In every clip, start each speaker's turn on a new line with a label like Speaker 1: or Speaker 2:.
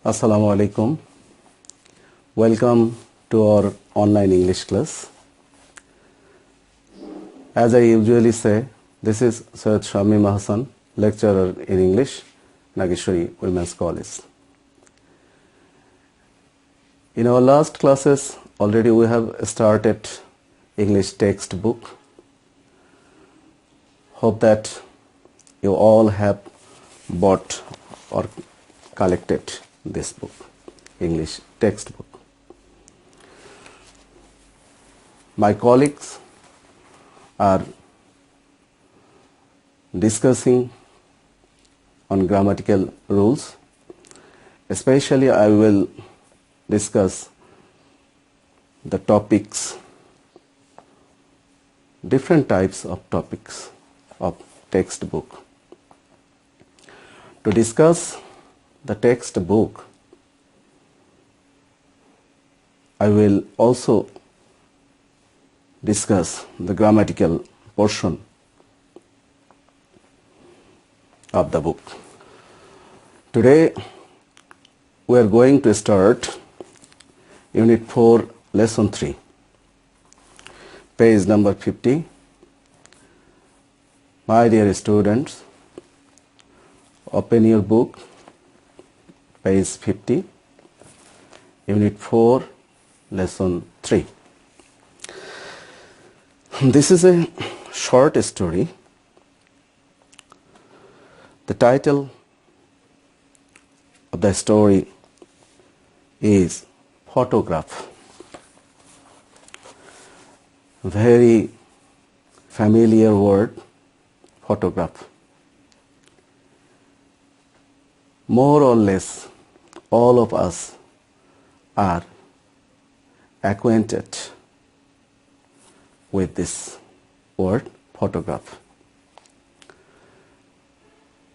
Speaker 1: Assalamu alaikum. Welcome to our online English class. As I usually say, this is Syed Shamim Hassan, lecturer in English, Nageshwari Women's College. In our last classes, already we have started English textbook. Hope that you all have bought or collected this book, English textbook. My colleagues are discussing on grammatical rules. Especially I will discuss the topics, different types of topics of textbook. To discuss the textbook, I will also discuss the grammatical portion of the book. Today we are going to start Unit 4, Lesson 3, page number 50. My dear students, open your book, page 50, Unit 4, Lesson 3. This is a short story. The title of the story is Photograph. Very familiar word, photograph. More or less, all of us are acquainted with this word, photograph.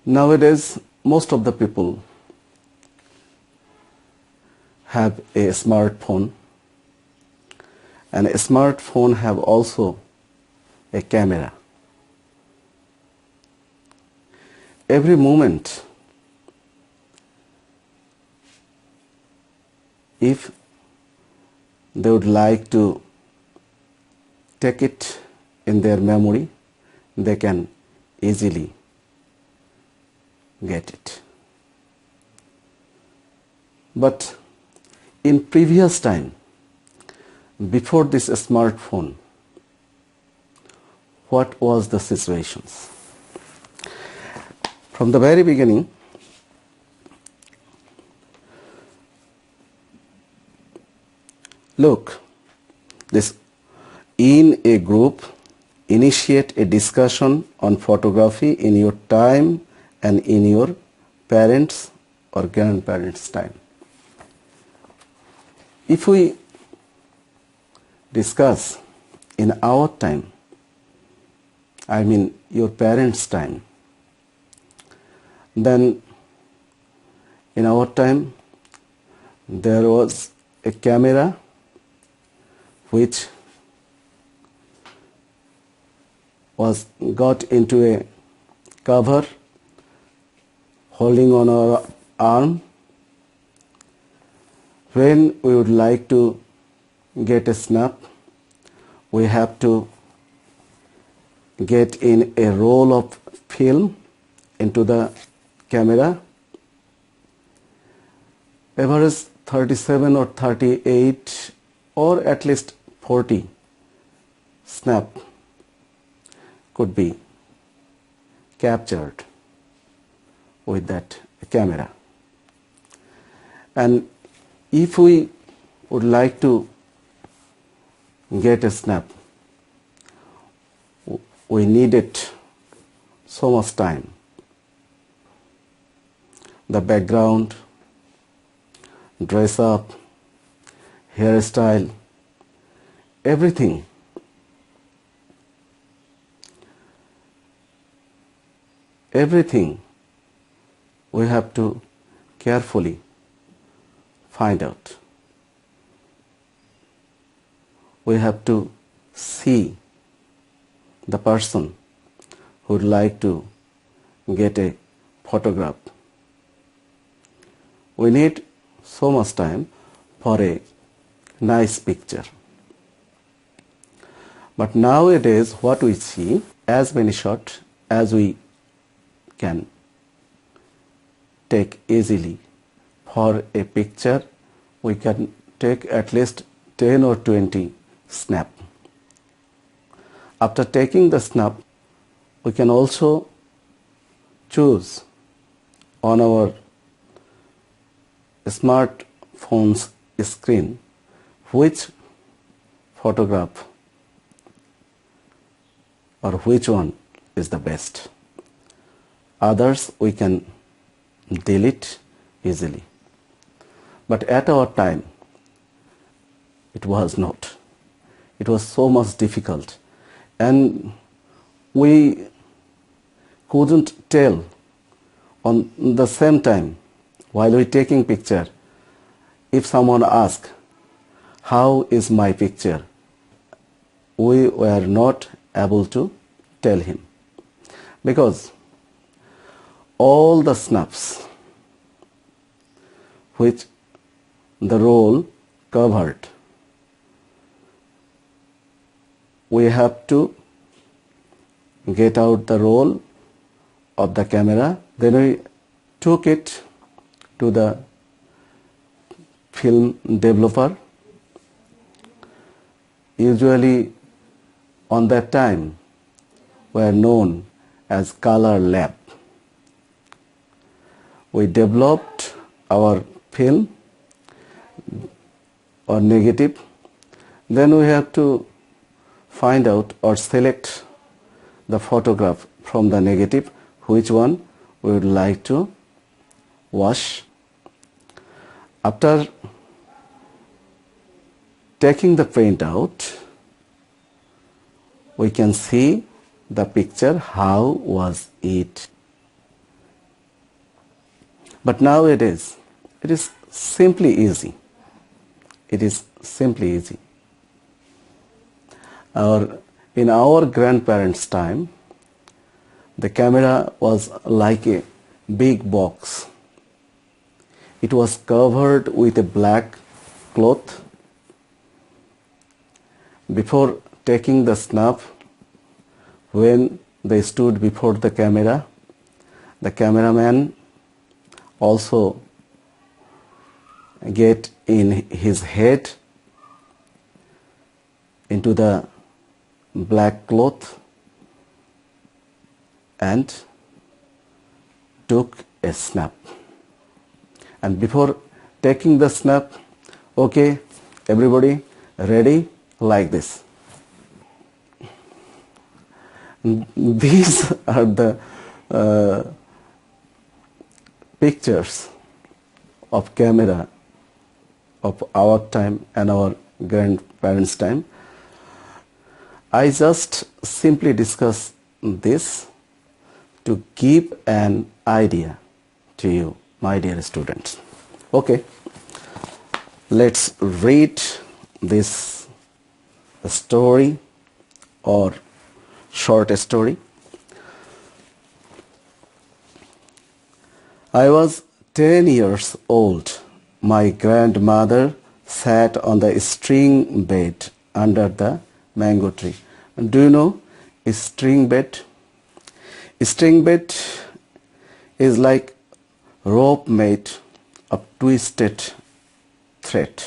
Speaker 1: Nowadays, most of the people have a smartphone, and a smartphone have also a camera. Every moment, if they would like to take it in their memory, they can easily get it. But in previous time, before this smartphone, what was the situations? From the very beginning, look, this in a group, initiate a discussion on photography in your time and in your parents' or grandparents' time. If we discuss in our time, I mean your parents' time, then in our time there was a camera which was got into a cover holding on our arm. When we would like to get a snap, we have to get in a roll of film into the camera. Average 37 or 38 or at least 40 snap could be captured with that camera. And if we would like to get a snap, we needed so much time. The background, dress up, hairstyle, everything. Everything we have to carefully find out. We have to see the person who would like to get a photograph. We need so much time for a nice picture. But nowadays what we see, as many shots as we can take easily. For a picture we can take at least 10 or 20 snap. After taking the snap, we can also choose on our smartphone's screen which photograph or which one is the best. Others we can delete easily. But at our time, it was not. It was so much difficult, and we couldn't tell on the same time while we taking picture. If someone asked, how is my picture? We were not able to tell him, because all the snaps which the roll covered, we have to get out the roll of the camera, then we took it to the film developer. Usually on that time were known as color lab. We developed our film or negative, then we have to find out or select the photograph from the negative, which one we would like to wash. After taking the print out, we can see the picture, how was it. But nowadays it is simply easy. It is simply easy. In our grandparents' time, the camera was like a big box. It was covered with a black cloth. Before taking the snap, when they stood before the cameraman also get in his head into the black cloth and took a snap. And before taking the snap, okay, everybody ready, like this. These are the pictures of camera of our time and our grandparents' time. I just simply discuss this to give an idea to you, my dear students. Okay, let's read this story or short story. I was 10 years old. My grandmother sat on the string bed under the mango tree. Do you know a string bed? A string bed is like rope made of twisted thread.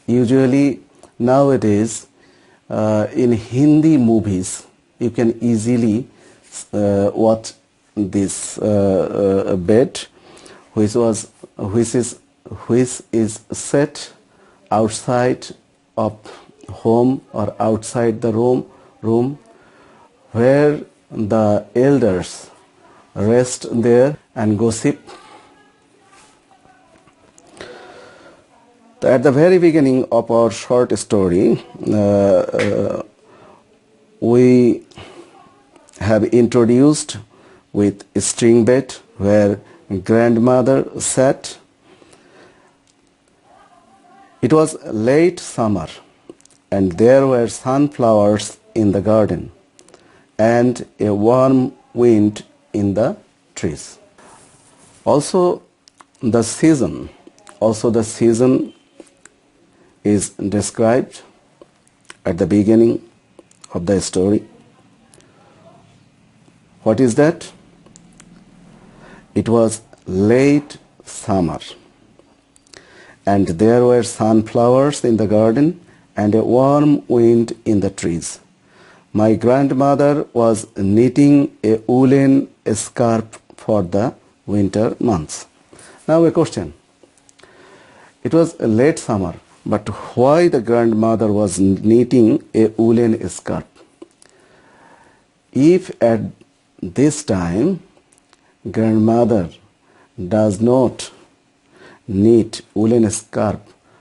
Speaker 1: Usually nowadays in Hindi movies you can easily watch this bed which is set outside of home or outside the room where the elders rest there and gossip. At the very beginning of our short story, we have introduced with a string bed where grandmother sat. It was late summer and there were sunflowers in the garden and a warm wind in the trees. Also, the season Also the season is described at the beginning of the story. What is that? It was late summer, and there were sunflowers in the garden and a warm wind in the trees. My grandmother was knitting a woolen scarf for the winter months. Now a question. It was a late summer, but why the grandmother was knitting a woolen scarf? If at this time grandmother does not knit woolen scarf,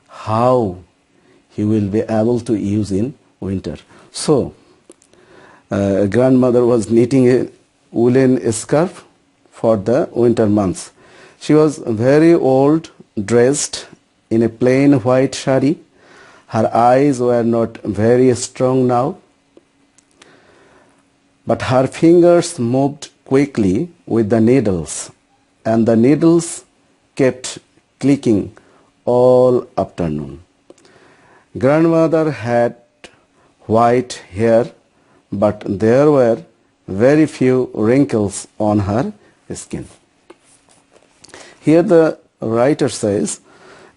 Speaker 1: how he will be able to use in winter? So grandmother was knitting a woolen scarf for the winter months. She was very old, dressed in a plain white sari. Her eyes were not very strong now, but her fingers moved quickly with the needles, and the needles kept clicking all afternoon. Grandmother had white hair, but there were very few wrinkles on her skin. Here the writer says,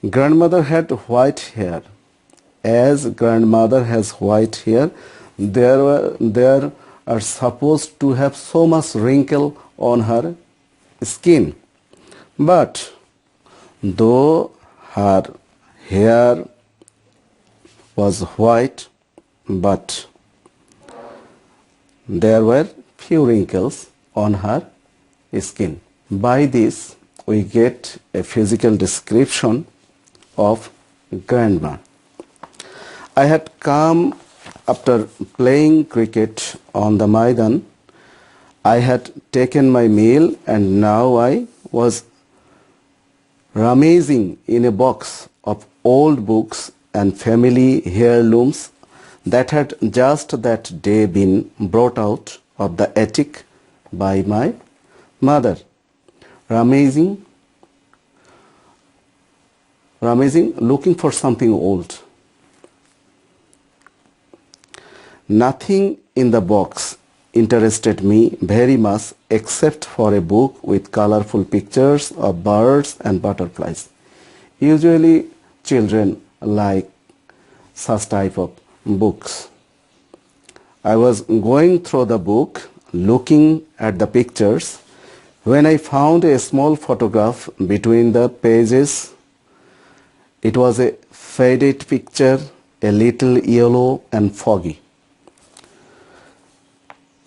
Speaker 1: grandmother had white hair. As grandmother has white hair, there are supposed to have so much wrinkle on her skin. But though her hair was white, but there were few wrinkles on her skin. By this, we get a physical description of grandma. I had come after playing cricket on the Maidan. I had taken my meal, and now I was rummaging in a box of old books and family heirlooms that had just that day been brought out of the attic by my mother. Rummaging, looking for something old. Nothing in the box interested me very much except for a book with colorful pictures of birds and butterflies. Usually children like such type of books. I was going through the book looking at the pictures when I found a small photograph between the pages. It was a faded picture, a little yellow and foggy.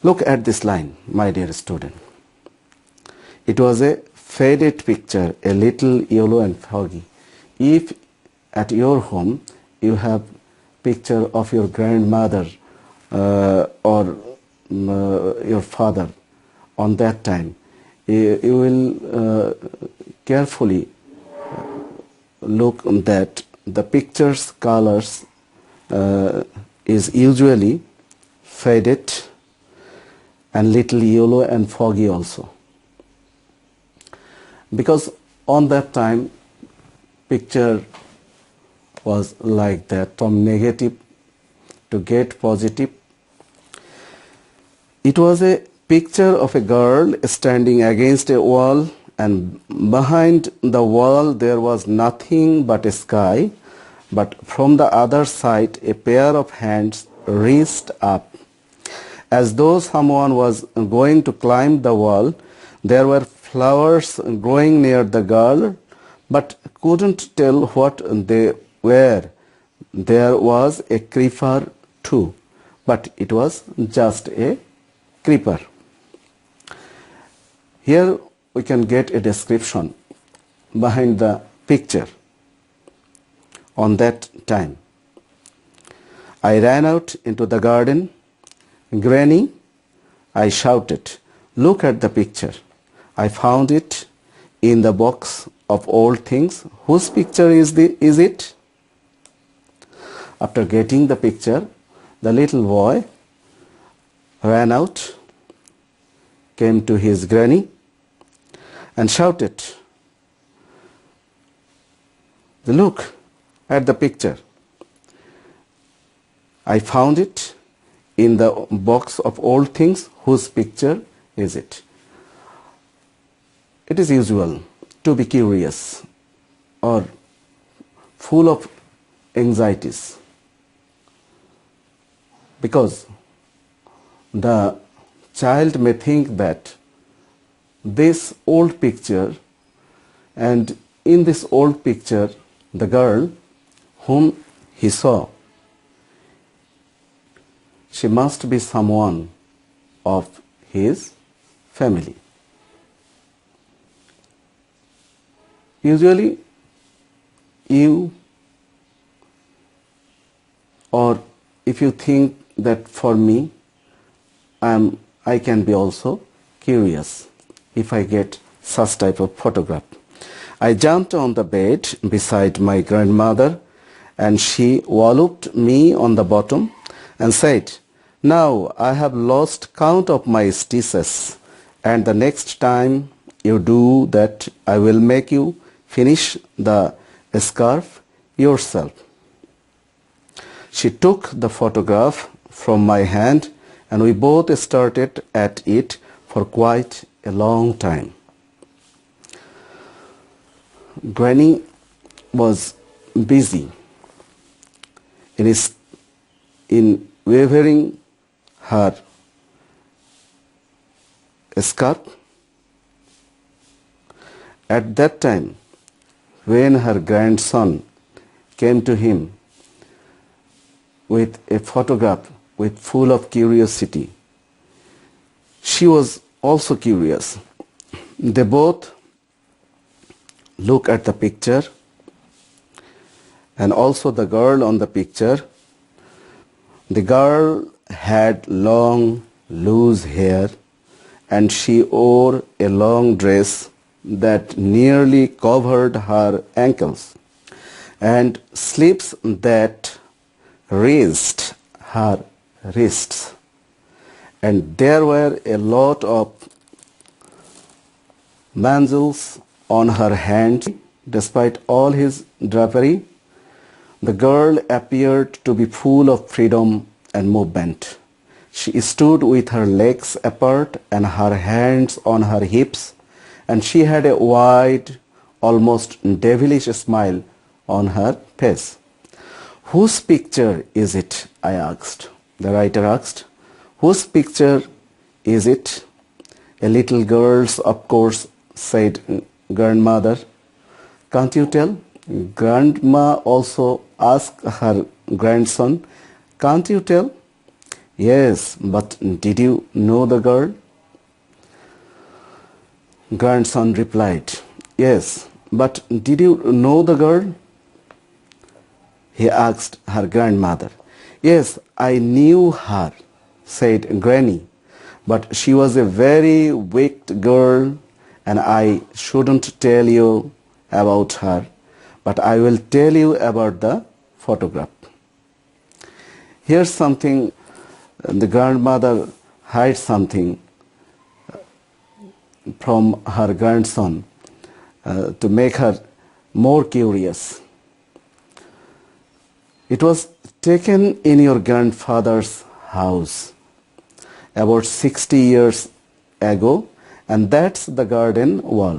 Speaker 1: Look at this line, my dear student. It was a faded picture, a little yellow and foggy. If at your home you have picture of your grandmother or your father on that time, you will carefully look that the picture's colors is usually faded and little yellow and foggy also, because on that time picture was like that, from negative to get positive. It was a picture of a girl standing against a wall, and behind the wall there was nothing but a sky, but from the other side a pair of hands reached up as though someone was going to climb the wall. There were flowers growing near the girl, but couldn't tell what they were. There was a creeper too, but it was just a creeper. Here we can get a description behind the picture on that time. I ran out into the garden. Granny, I shouted, look at the picture. I found it in the box of old things. Whose picture is it? After getting the picture, the little boy ran out, came to his granny and shouted, Look at the picture. I found it in the box of old things. Whose picture is it? It is usual to be curious or full of anxieties, because the child may think that this old picture, and in this old picture the girl whom he saw, she must be someone of his family. Usually you, or if you think that for me, I can be also curious if I get such type of photograph. I jumped on the bed beside my grandmother, and she walloped me on the bottom and said, "Now I have lost count of my stitches, and the next time you do that, I will make you finish the scarf yourself." She took the photograph from my hand, and we both stared at it for quite a long time. Granny was busy in waving her scarf. At that time, when her grandson came to him with a photograph with full of curiosity, she was also curious. They both looked at the picture, and also the girl on the picture. The girl had long, loose hair, and she wore a long dress that nearly covered her ankles, and sleeves that raised her wrists. And there were a lot of manjels on her hands. Despite all his drapery, the girl appeared to be full of freedom and movement. She stood with her legs apart and her hands on her hips, and she had a wide, almost devilish smile on her face. "Whose picture is it?" I asked. The writer asked. "Whose picture is it?" "A little girl's, of course," said grandmother. "Can't you tell?" Grandma also asked her grandson. "Can't you tell?" "Yes, but did you know the girl?" Grandson replied, "Yes, but did you know the girl?" He asked her grandmother. "Yes, I knew her," said Granny, "but she was a very wicked girl, and I shouldn't tell you about her, but I will tell you about the photograph." Here's something, the grandmother hides something from her grandson to make her more curious. "It was taken in your grandfather's house about 60 years ago, and that's the garden wall.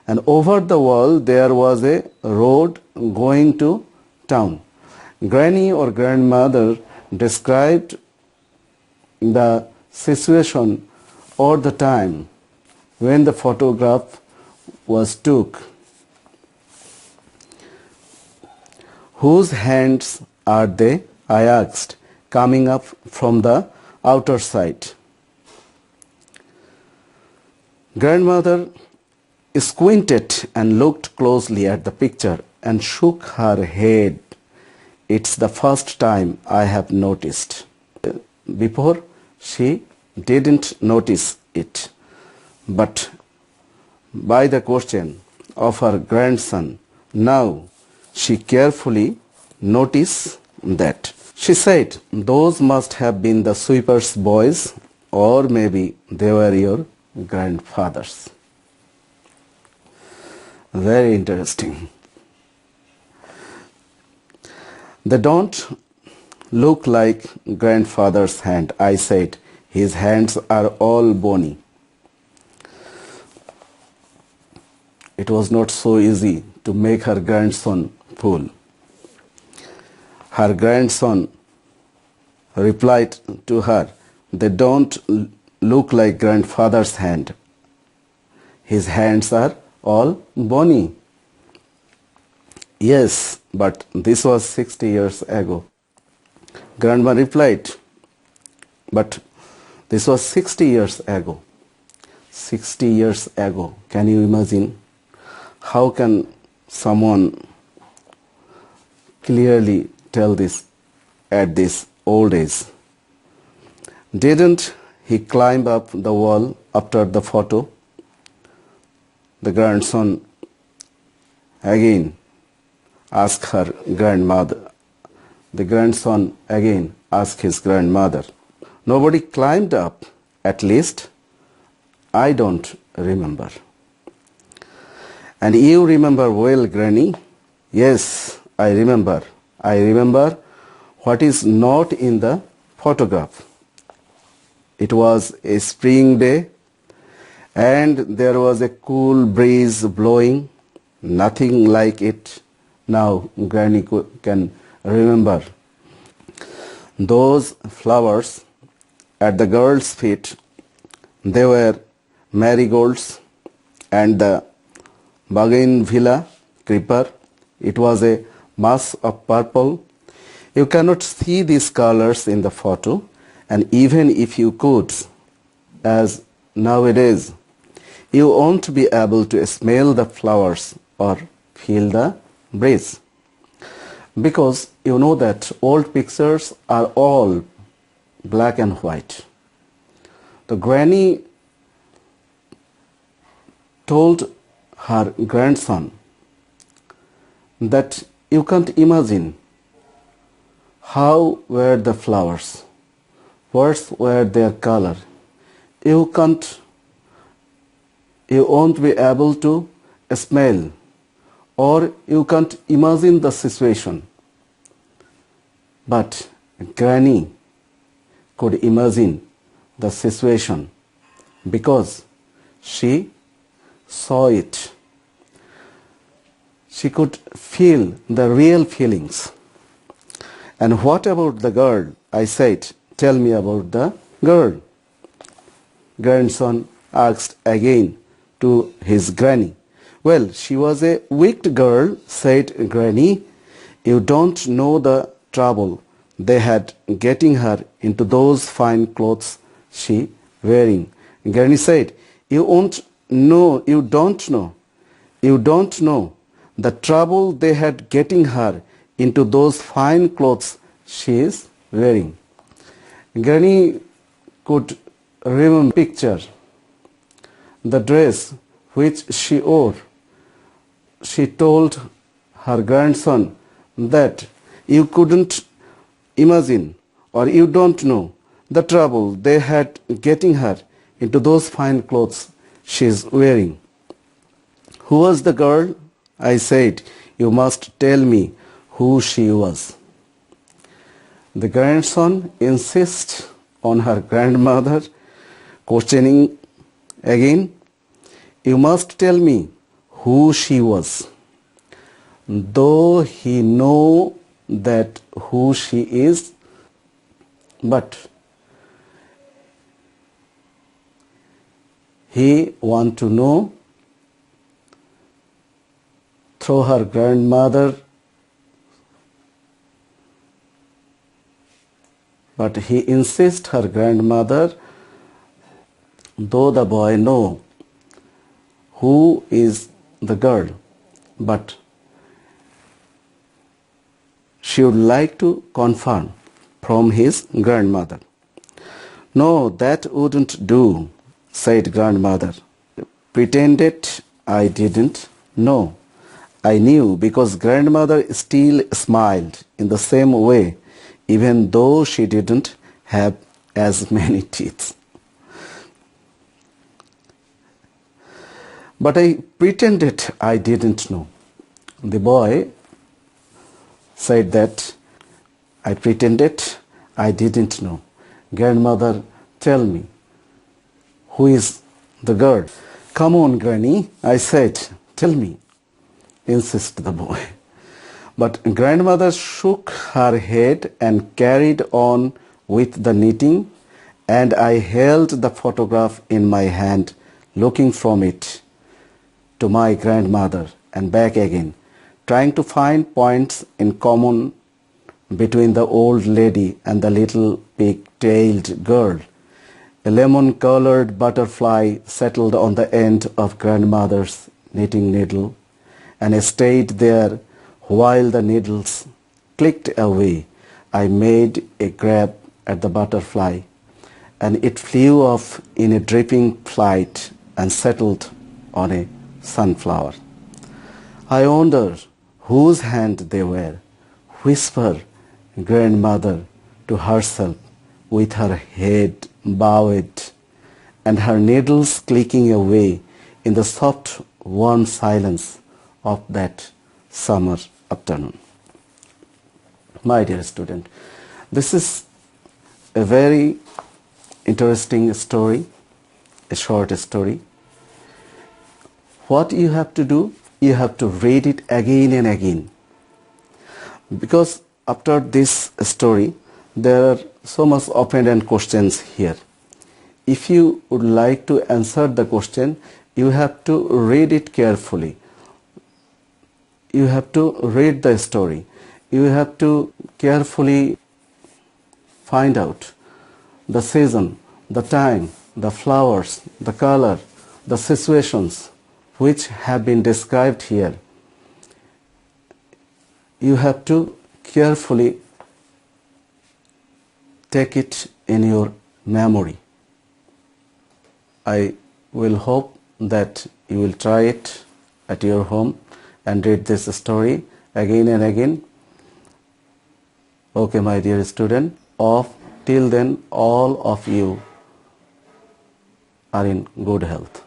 Speaker 1: And over the wall there was a road going to town." Granny or grandmother described the situation or the time when the photograph was took. "Whose hands are they?" I asked, coming up from the outer side. Grandmother squinted and looked closely at the picture and shook her head. "It's the first time I have noticed." Before, she didn't notice it, but by the question of her grandson, now she carefully noticed that. She said, "Those must have been the sweeper's boys, or maybe they were your grandfathers." Very interesting. They don't look like grandfather's hand. I said, his hands are all bony. It was not so easy to make her grandson pull. Her grandson replied to her, they don't look like grandfather's hand. His hands are all bony. Yes, but this was 60 years ago. Grandma replied, but this was 60 years ago. 60 years ago. Can you imagine? How can someone clearly tell this at this old age? Didn't he climb up the wall after the photo? The grandson again asked her grandmother. The grandson again asked his grandmother. Nobody climbed up, at least I don't remember. And you remember well, Granny? Yes, I remember. I remember what is not in the photograph. It was a spring day and there was a cool breeze blowing. Nothing like it now Granny can remember. Those flowers at the girl's feet, they were marigolds and the bougainvillea creeper. It was a mass of purple. You cannot see these colors in the photo, and even if you could, as nowadays, you won't be able to smell the flowers or feel the breeze. Because you know that old pictures are all black and white. The granny told her grandson that you can't imagine how were the flowers, what were their color. You won't be able to smell, or you can't imagine the situation. But Granny could imagine the situation because she saw it. She could feel the real feelings. And what about the girl? I said, tell me about the girl. Grandson asked again to his granny. Well, she was a wicked girl, said Granny. You don't know the trouble they had getting her into those fine clothes she wearing. Granny said, you don't know the trouble they had getting her into those fine clothes she is wearing. Granny could remember picture the dress which she wore. She told her grandson that you couldn't imagine, or you don't know the trouble they had getting her into those fine clothes she is wearing. Who was the girl? I said, you must tell me who she was. The grandson insists on her grandmother, questioning again, you must tell me who she was. Though he know that who she is, but he want to know through her grandmother, but he insists her grandmother, though the boy know who is the girl, but she would like to confirm from his grandmother. No, that wouldn't do, said grandmother. Pretended I didn't know. I knew because grandmother still smiled in the same way, even though she didn't have as many teeth. But I pretended I didn't know. The boy said that I pretended I didn't know. Grandmother, tell me, who is the girl? Come on, Granny, I said, tell me, insisted the boy. But grandmother shook her head and carried on with the knitting, and I held the photograph in my hand, looking from it to my grandmother and back again, trying to find points in common between the old lady and the little pig-tailed girl. A lemon-colored butterfly settled on the end of grandmother's knitting needle and stayed there while the needles clicked away. I made a grab at the butterfly, and it flew off in a dripping flight and settled on a sunflower. I wondered whose hand they were, whispered grandmother to herself with her head bowed and her needles clicking away in the soft, warm silence of that summer afternoon. My dear student, this is a very interesting story, a short story. What you have to do, you have to read it again and again, because after this story there are so much open-ended questions here. If you would like to answer the question, you have to read it carefully. You have to read the story. You have to carefully find out the season, the time, the flowers, the color, the situations which have been described here. You have to carefully take it in your memory. I will hope that you will try it at your home and read this story again and again. Okay, my dear student, till then all of you are in good health.